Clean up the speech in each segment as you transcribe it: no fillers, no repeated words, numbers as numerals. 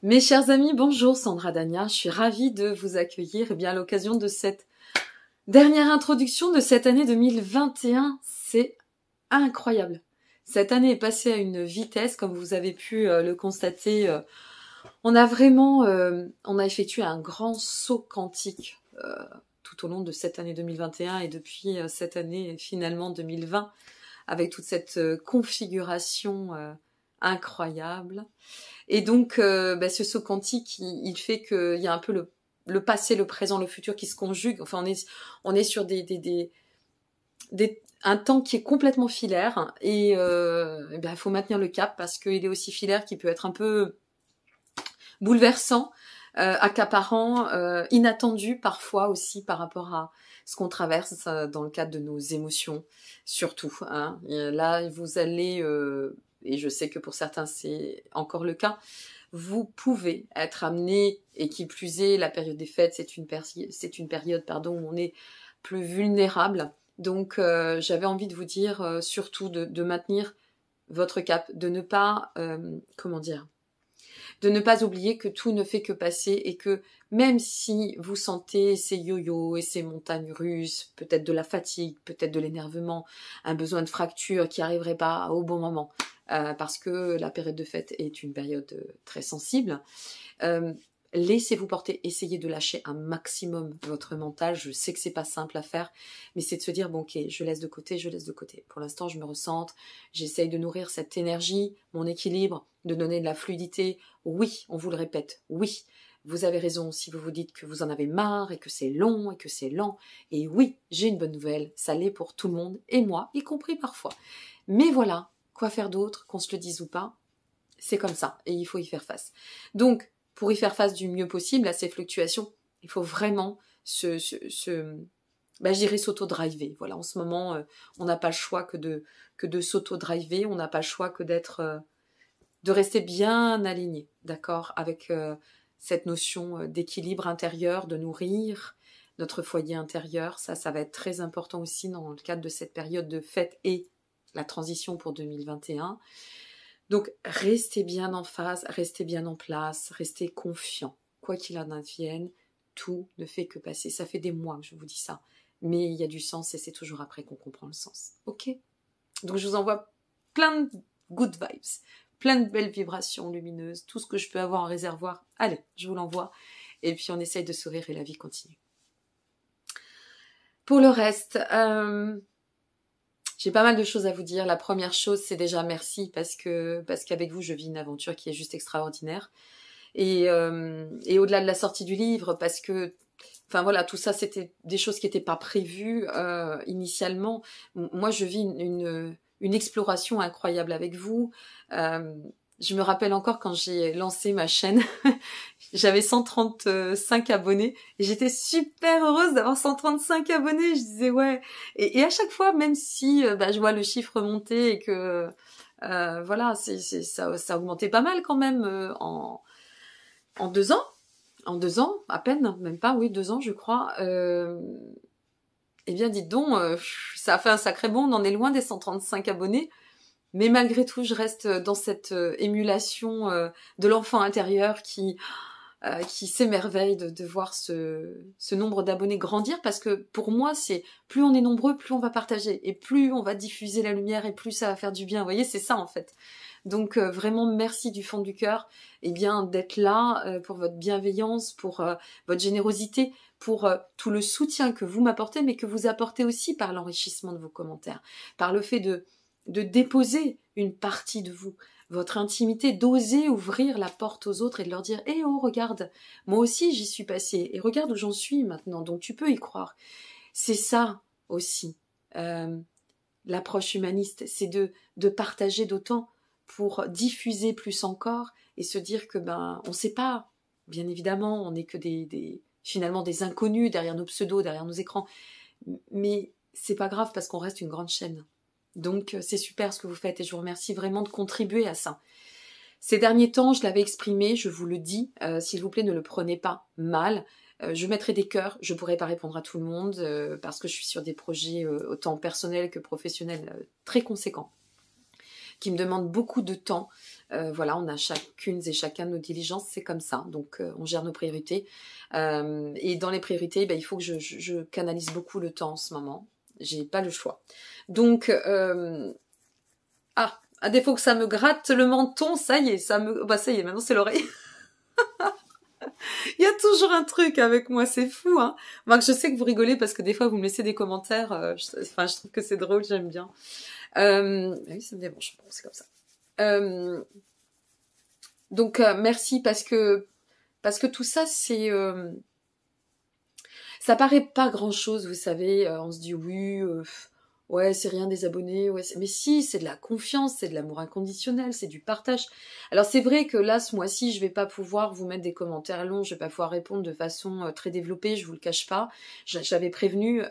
Mes chers amis, bonjour, Sandra Dania, je suis ravie de vous accueillir à l'occasion de cette dernière introduction de cette année 2021. C'est incroyable. Cette année est passée à une vitesse, comme vous avez pu le constater. On a effectué un grand saut quantique tout au long de cette année 2021 et depuis cette année finalement 2020, avec toute cette configuration incroyable. Et donc, ce saut quantique, il fait qu'il y a un peu le passé, le présent, le futur qui se conjuguent. Enfin, on est sur un temps qui est complètement filaire. Et il faut maintenir le cap parce qu'il est aussi filaire qu'il peut être un peu bouleversant, accaparant, inattendu parfois aussi par rapport à ce qu'on traverse dans le cadre de nos émotions, surtout. Hein. Et là, vous allez... et je sais que pour certains c'est encore le cas, vous pouvez être amené, et qui plus est, la période des fêtes, c'est une période où on est plus vulnérable. Donc j'avais envie de vous dire surtout de maintenir votre cap, de ne pas, de ne pas oublier que tout ne fait que passer et que même si vous sentez ces yo-yo et ces montagnes russes, peut-être de la fatigue, peut-être de l'énervement, un besoin de fracture qui n'arriverait pas au bon moment, parce que la période de fête est une période très sensible, laissez-vous porter, essayez de lâcher un maximum votre mental. Je sais que c'est pas simple à faire, mais c'est de se dire, bon ok, je laisse de côté. Pour l'instant, je me ressente, j'essaye de nourrir cette énergie, mon équilibre, de donner de la fluidité. Oui, on vous le répète, oui, vous avez raison si vous vous dites que vous en avez marre et que c'est long et que c'est lent. Et oui, j'ai une bonne nouvelle, ça l'est pour tout le monde, et moi, y compris parfois. Mais voilà, quoi faire d'autre, qu'on se le dise ou pas, c'est comme ça, et il faut y faire face. Donc, pour y faire face du mieux possible à ces fluctuations, il faut vraiment je dirais s'auto-driver. Voilà, en ce moment, on n'a pas le choix que de s'auto-driver, on n'a pas le choix que de rester bien aligné, d'accord, avec cette notion d'équilibre intérieur, de nourrir notre foyer intérieur. Ça va être très important aussi dans le cadre de cette période de fête et la transition pour 2021. Donc, restez bien en phase, restez bien en place, restez confiant. Quoi qu'il en advienne, tout ne fait que passer. Ça fait des mois que je vous dis ça. Mais il y a du sens et c'est toujours après qu'on comprend le sens. Ok ? Donc, je vous envoie plein de good vibes, plein de belles vibrations lumineuses, tout ce que je peux avoir en réservoir. Allez, je vous l'envoie. Et puis, on essaye de sourire et la vie continue. Pour le reste... j'ai pas mal de choses à vous dire. La première chose, c'est déjà merci parce qu'avec vous, je vis une aventure qui est juste extraordinaire. Et au-delà de la sortie du livre, parce que, enfin voilà, tout ça, c'était des choses qui n'étaient pas prévues initialement. Moi, je vis une exploration incroyable avec vous. Je me rappelle encore quand j'ai lancé ma chaîne, j'avais 135 abonnés et j'étais super heureuse d'avoir 135 abonnés. Je disais ouais. Et à chaque fois, même si je vois le chiffre monter et que voilà, ça augmentait pas mal quand même en 2 ans. En 2 ans, à peine, même pas, oui, 2 ans je crois. Eh bien dites donc, ça a fait un sacré bond, on en est loin des 135 abonnés. Mais malgré tout, je reste dans cette émulation de l'enfant intérieur qui s'émerveille de voir ce nombre d'abonnés grandir, parce que pour moi, c'est plus on est nombreux, plus on va partager, et plus on va diffuser la lumière, et plus ça va faire du bien. Vous voyez, c'est ça en fait. Donc vraiment, merci du fond du cœur d'être là pour votre bienveillance, pour votre générosité, pour tout le soutien que vous m'apportez, mais que vous apportez aussi par l'enrichissement de vos commentaires, par le fait de déposer une partie de vous, votre intimité, d'oser ouvrir la porte aux autres et de leur dire « Eh oh, regarde, moi aussi j'y suis passée, et regarde où j'en suis maintenant, donc tu peux y croire. » C'est ça aussi, l'approche humaniste, c'est de partager d'autant pour diffuser plus encore et se dire que on ne sait pas, bien évidemment, on n'est que finalement des inconnus derrière nos pseudos, derrière nos écrans, mais c'est pas grave parce qu'on reste une grande chaîne. Donc c'est super ce que vous faites et je vous remercie vraiment de contribuer à ça. Ces derniers temps, je l'avais exprimé, je vous le dis, s'il vous plaît ne le prenez pas mal. Je mettrai des cœurs, je ne pourrai pas répondre à tout le monde parce que je suis sur des projets autant personnels que professionnels très conséquents qui me demandent beaucoup de temps Voilà, on a chacune et chacun nos diligences, c'est comme ça. Donc, on gère nos priorités. Et dans les priorités, il faut que je canalise beaucoup le temps en ce moment. J'ai pas le choix. Donc, à défaut que ça me gratte le menton, ça y est, ça y est, maintenant c'est l'oreille. Il y a toujours un truc avec moi, c'est fou, hein. Moi, je sais que vous rigolez parce que des fois vous me laissez des commentaires. Je trouve que c'est drôle, j'aime bien. Oui, ça me dérange, bon, c'est comme ça. Donc merci parce que tout ça c'est ça paraît pas grand chose, vous savez. On se dit oui, ouais, c'est rien des abonnés, ouais, mais si, c'est de la confiance, c'est de l'amour inconditionnel, c'est du partage. Alors c'est vrai que là, ce mois-ci, je vais pas pouvoir vous mettre des commentaires longs, je vais pas pouvoir répondre de façon très développée, je vous le cache pas. J'avais prévenu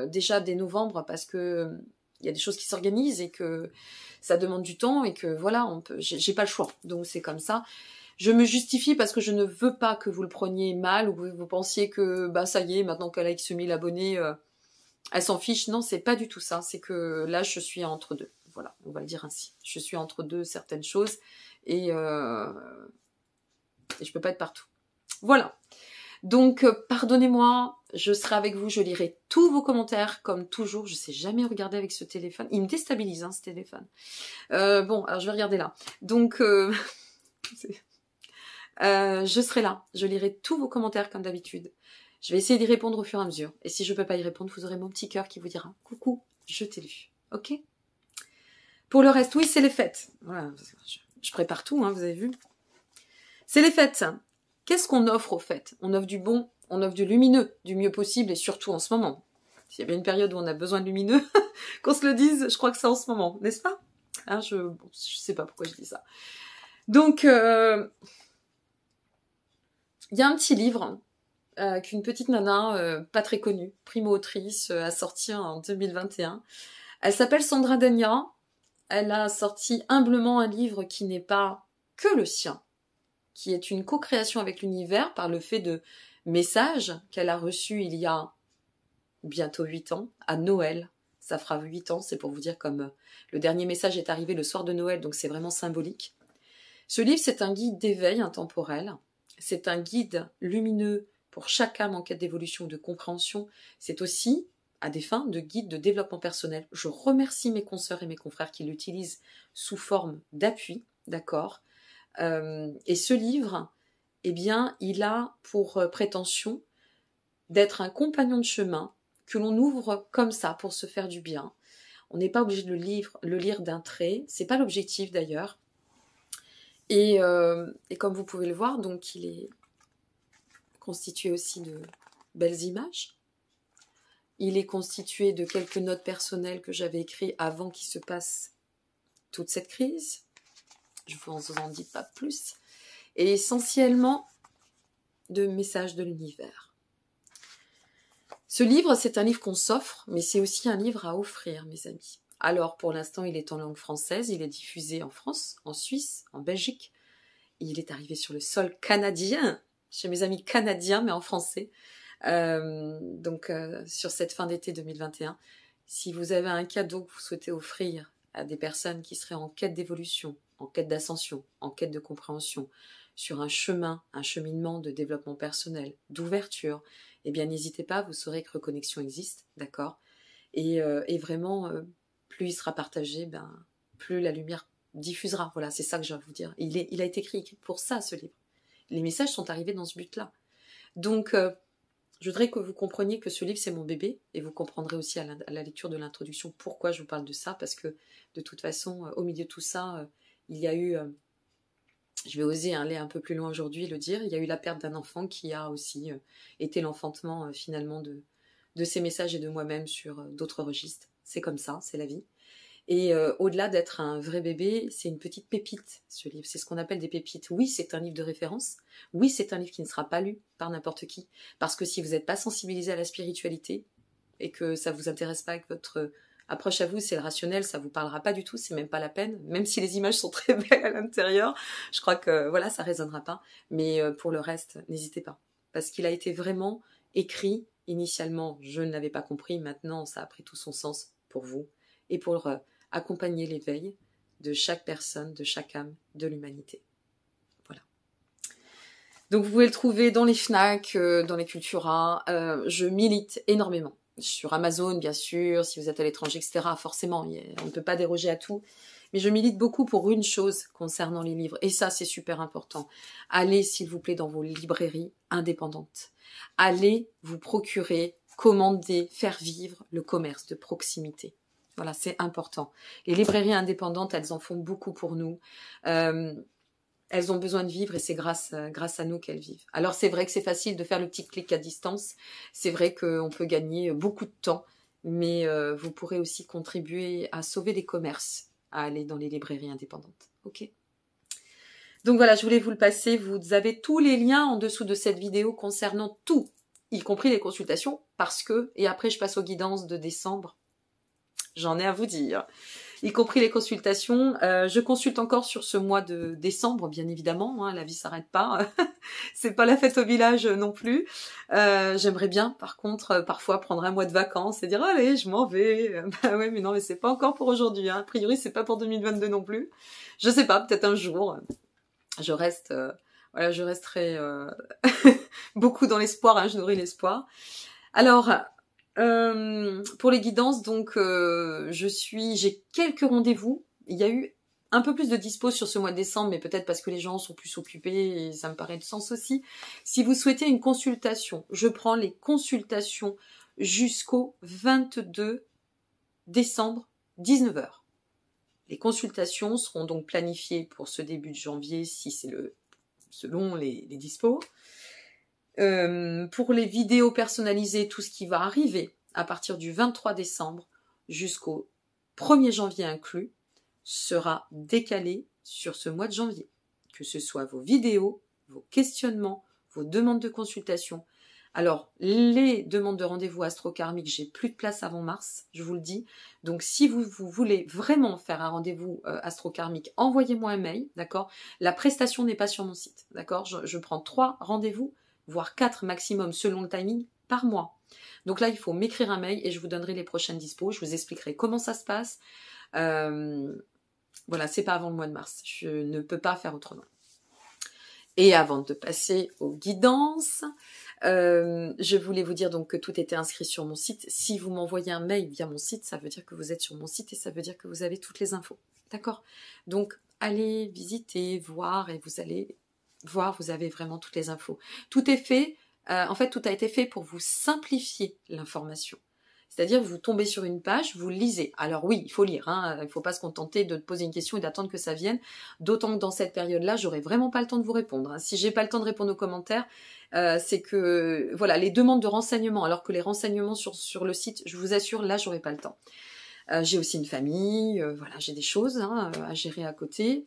déjà dès novembre parce que il y a des choses qui s'organisent et que ça demande du temps et que voilà, j'ai pas le choix. Donc c'est comme ça. Je me justifie parce que je ne veux pas que vous le preniez mal ou que vous pensiez que bah ça y est, maintenant qu'elle a X 1000 abonnés, elle s'en fiche. Non, c'est pas du tout ça. C'est que là, je suis entre deux. Voilà, on va le dire ainsi. Je suis entre deux certaines choses et je peux pas être partout. Voilà. Donc, pardonnez-moi, je serai avec vous, je lirai tous vos commentaires, comme toujours. Je sais jamais regarder avec ce téléphone. Il me déstabilise, hein, ce téléphone. Bon, alors je vais regarder là. Donc, je serai là. Je lirai tous vos commentaires comme d'habitude. Je vais essayer d'y répondre au fur et à mesure. Et si je peux pas y répondre, vous aurez mon petit cœur qui vous dira « Coucou, je t'ai lu. » Ok? Pour le reste, oui, c'est les fêtes. Voilà, je prépare tout, hein, vous avez vu. C'est les fêtes. Qu'est-ce qu'on offre aux fêtes? On offre du bon, on offre du lumineux, du mieux possible, et surtout en ce moment. S'il y a bien une période où on a besoin de lumineux, qu'on se le dise, je crois que c'est en ce moment, n'est-ce pas? Hein, je sais pas pourquoi je dis ça. Donc, il y a un petit livre qu'une petite nana, pas très connue, primo-autrice, a sorti en 2021. Elle s'appelle Sandra Dania. Elle a sorti humblement un livre qui n'est pas que le sien, qui est une co-création avec l'univers par le fait de messages qu'elle a reçus il y a bientôt 8 ans, à Noël. Ça fera 8 ans, c'est pour vous dire comme le dernier message est arrivé le soir de Noël, donc c'est vraiment symbolique. Ce livre, c'est un guide d'éveil intemporel. C'est un guide lumineux pour chaque âme en quête d'évolution ou de compréhension. C'est aussi à des fins de guide de développement personnel. Je remercie mes consoeurs et mes confrères qui l'utilisent sous forme d'appui, d'accord. Et ce livre, eh bien, il a pour prétention d'être un compagnon de chemin que l'on ouvre comme ça pour se faire du bien. On n'est pas obligé de le lire d'un trait, c'est pas l'objectif d'ailleurs. Et comme vous pouvez le voir, donc il est constitué aussi de belles images. Il est constitué de quelques notes personnelles que j'avais écrites avant qu'il se passe toute cette crise. Je ne vous en dis pas plus. Et essentiellement de messages de l'univers. Ce livre, c'est un livre qu'on s'offre, mais c'est aussi un livre à offrir, mes amis. Alors, pour l'instant, il est en langue française, il est diffusé en France, en Suisse, en Belgique. Il est arrivé sur le sol canadien, chez mes amis canadiens, mais en français. Donc, sur cette fin d'été 2021, si vous avez un cadeau que vous souhaitez offrir à des personnes qui seraient en quête d'évolution, en quête d'ascension, en quête de compréhension, sur un chemin, un cheminement de développement personnel, d'ouverture, eh bien, n'hésitez pas, vous saurez que Reconnexion existe, d'accord? Et vraiment, plus il sera partagé, plus la lumière diffusera. Voilà, c'est ça que j'ai à vous dire. Il a été écrit pour ça, ce livre. Les messages sont arrivés dans ce but-là. Donc, je voudrais que vous compreniez que ce livre, c'est mon bébé, et vous comprendrez aussi à la lecture de l'introduction pourquoi je vous parle de ça, parce que, de toute façon, au milieu de tout ça, il y a eu... je vais oser aller un peu plus loin aujourd'hui et le dire, il y a eu la perte d'un enfant qui a aussi été l'enfantement, finalement, de ces messages et de moi-même sur d'autres registres. C'est comme ça, c'est la vie. Et au-delà d'être un vrai bébé, c'est une petite pépite, ce livre. C'est ce qu'on appelle des pépites. Oui, c'est un livre de référence. Oui, c'est un livre qui ne sera pas lu par n'importe qui. Parce que si vous n'êtes pas sensibilisé à la spiritualité et que ça ne vous intéresse pas, que votre approche à vous, c'est le rationnel, ça ne vous parlera pas du tout, c'est même pas la peine. Même si les images sont très belles à l'intérieur, je crois que voilà, ça ne résonnera pas. Mais pour le reste, n'hésitez pas. Parce qu'il a été vraiment écrit initialement. Je ne l'avais pas compris. Maintenant, ça a pris tout son sens pour vous et pour accompagner l'éveil de chaque personne, de chaque âme, de l'humanité. Voilà. Donc vous pouvez le trouver dans les Fnac, dans les Cultura. Je milite énormément. Sur Amazon, bien sûr, si vous êtes à l'étranger, etc. Forcément, on ne peut pas déroger à tout. Mais je milite beaucoup pour une chose concernant les livres. Et ça, c'est super important. Allez, s'il vous plaît, dans vos librairies indépendantes. Allez vous procurer, commander, faire vivre le commerce de proximité. Voilà, c'est important. Les librairies indépendantes, elles en font beaucoup pour nous. Elles ont besoin de vivre et c'est grâce à nous qu'elles vivent. Alors c'est vrai que c'est facile de faire le petit clic à distance. C'est vrai qu'on peut gagner beaucoup de temps. Mais vous pourrez aussi contribuer à sauver des commerces, à aller dans les librairies indépendantes. Ok. Donc voilà, je voulais vous le passer. Vous avez tous les liens en dessous de cette vidéo concernant tout, y compris les consultations, parce que, et après je passe aux guidances de décembre, j'en ai à vous dire, y compris les consultations. Je consulte encore sur ce mois de décembre, bien évidemment, hein, la vie s'arrête pas. C'est pas la fête au village non plus. J'aimerais bien, par contre, parfois prendre un mois de vacances et dire allez, je m'en vais. Bah ouais, mais non, mais c'est pas encore pour aujourd'hui. Hein. A priori, c'est pas pour 2022 non plus. Je sais pas, peut-être un jour. Je reste, voilà, je resterai beaucoup dans l'espoir. Hein, je nourris l'espoir. Alors. Pour les guidances, donc j'ai quelques rendez-vous. Il y a eu un peu plus de dispo sur ce mois de décembre, mais peut-être parce que les gens sont plus occupés et ça me paraît de sens aussi. Si vous souhaitez une consultation, je prends les consultations jusqu'au 22 décembre, 19 h. Les consultations seront donc planifiées pour ce début de janvier, si c'est selon les dispos. Pour les vidéos personnalisées, tout ce qui va arriver à partir du 23 décembre jusqu'au 1er janvier inclus sera décalé sur ce mois de janvier. Que ce soit vos vidéos, vos questionnements, vos demandes de consultation. Alors, les demandes de rendez-vous astro-karmique, j'ai plus de place avant mars, je vous le dis. Donc, si vous voulez vraiment faire un rendez-vous astro-karmique, envoyez-moi un mail, d'accord? La prestation n'est pas sur mon site, d'accord? Je prends 3 rendez-vous, voire 4 maximum selon le timing par mois. Donc là, il faut m'écrire un mail et je vous donnerai les prochaines dispos. Je vous expliquerai comment ça se passe. Voilà, c'est pas avant le mois de mars. Je ne peux pas faire autrement. Et avant de passer aux guidances, je voulais vous dire donc que tout était inscrit sur mon site. Si vous m'envoyez un mail via mon site, ça veut dire que vous êtes sur mon site et ça veut dire que vous avez toutes les infos. D'accord? Donc, allez visiter, voir et vous allez voir, vous avez vraiment toutes les infos. Tout est fait, en fait, tout a été fait pour vous simplifier l'information. C'est-à-dire, vous tombez sur une page, vous lisez. Alors oui, il faut lire, hein, il ne faut pas se contenter de poser une question et d'attendre que ça vienne. D'autant que dans cette période-là, j'aurai vraiment pas le temps de vous répondre. Hein. Si j'ai pas le temps de répondre aux commentaires, c'est que, voilà, les demandes de renseignements, alors que les renseignements sur le site, je vous assure, là, j'aurai pas le temps. J'ai aussi une famille, voilà, j'ai des choses hein, à gérer à côté.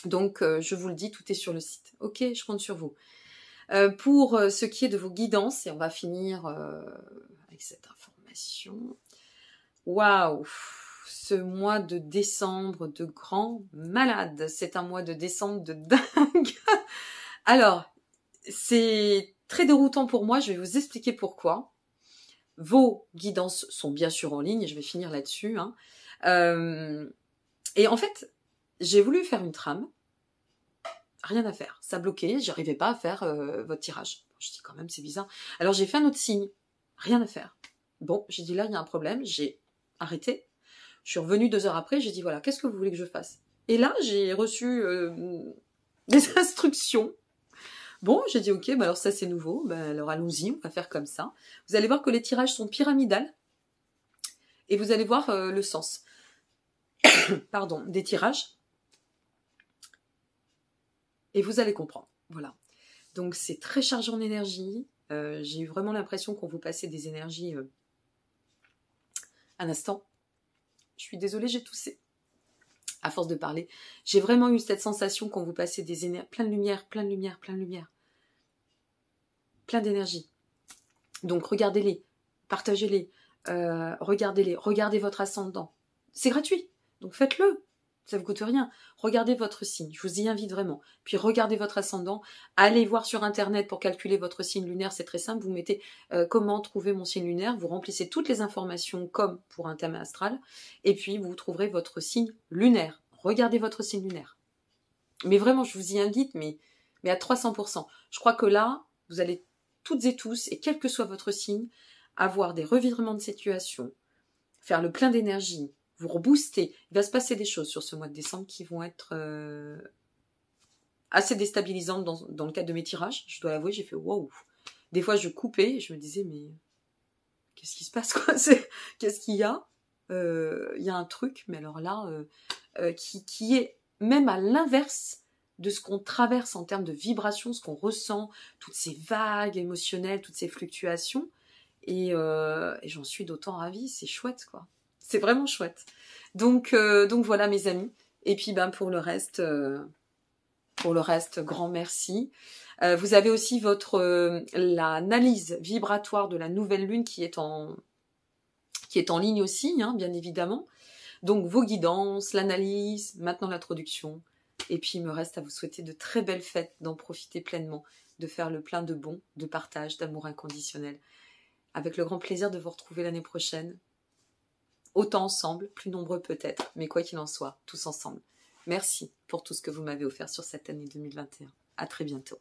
Donc, je vous le dis, tout est sur le site. Ok, je compte sur vous. Pour ce qui est de vos guidances, et on va finir avec cette information. Waouh, ce mois de décembre de grand malade. C'est un mois de décembre de dingue. Alors, c'est très déroutant pour moi. Je vais vous expliquer pourquoi. Vos guidances sont bien sûr en ligne, et je vais finir là-dessus. Hein. Et en fait, j'ai voulu faire une trame. Rien à faire, ça bloquait, j'arrivais pas à faire votre tirage. Je dis quand même c'est bizarre. Alors j'ai fait un autre signe, rien à faire. Bon, j'ai dit là il y a un problème, j'ai arrêté. Je suis revenue 2 heures après, j'ai dit voilà, qu'est-ce que vous voulez que je fasse? Et là j'ai reçu des instructions. Bon, j'ai dit ok, bah alors ça c'est nouveau, bah alors allons-y, on va faire comme ça. Vous allez voir que les tirages sont pyramidales et vous allez voir le sens. Pardon, des tirages. Et vous allez comprendre, voilà. Donc c'est très chargé en énergie. J'ai eu vraiment l'impression qu'on vous passait des énergies un instant. Je suis désolée, j'ai toussé. À force de parler, j'ai vraiment eu cette sensation qu'on vous passait des énergies, plein de lumière, plein de lumière, plein de lumière. Plein d'énergie. Donc regardez-les, partagez-les, regardez-les, regardez votre ascendant. C'est gratuit, donc faites-le. Ça ne vous coûte rien. Regardez votre signe, je vous y invite vraiment. Puis regardez votre ascendant, allez voir sur internet pour calculer votre signe lunaire, c'est très simple. Vous mettez comment trouver mon signe lunaire, vous remplissez toutes les informations comme pour un thème astral, et puis vous trouverez votre signe lunaire. regardez votre signe lunaire. Mais vraiment, je vous y invite, mais à 300%. Je crois que là, vous allez toutes et tous, et quel que soit votre signe, avoir des revirements de situation, faire le plein d'énergie, vous rebooster. Il va se passer des choses sur ce mois de décembre qui vont être assez déstabilisantes dans le cadre de mes tirages. Je dois l'avouer, j'ai fait wow. Des fois, je coupais et je me disais, mais qu'est-ce qui se passe, quoi? Qu'est-ce qu'il y a? Il y a un truc, mais alors là, qui est même à l'inverse de ce qu'on traverse en termes de vibrations, ce qu'on ressent, toutes ces vagues émotionnelles, toutes ces fluctuations. Et j'en suis d'autant ravie, c'est chouette, quoi. C'est vraiment chouette. Donc voilà, mes amis. Et puis, pour le reste, grand merci. Vous avez aussi l'analyse vibratoire de la nouvelle lune qui est en ligne aussi, hein, bien évidemment. Donc, vos guidances, l'analyse, maintenant l'introduction. Et puis, il me reste à vous souhaiter de très belles fêtes, d'en profiter pleinement, de faire le plein de bons, de partage, d'amour inconditionnel. Avec le grand plaisir de vous retrouver l'année prochaine. Autant ensemble, plus nombreux peut-être, mais quoi qu'il en soit, tous ensemble. Merci pour tout ce que vous m'avez offert sur cette année 2021. À très bientôt.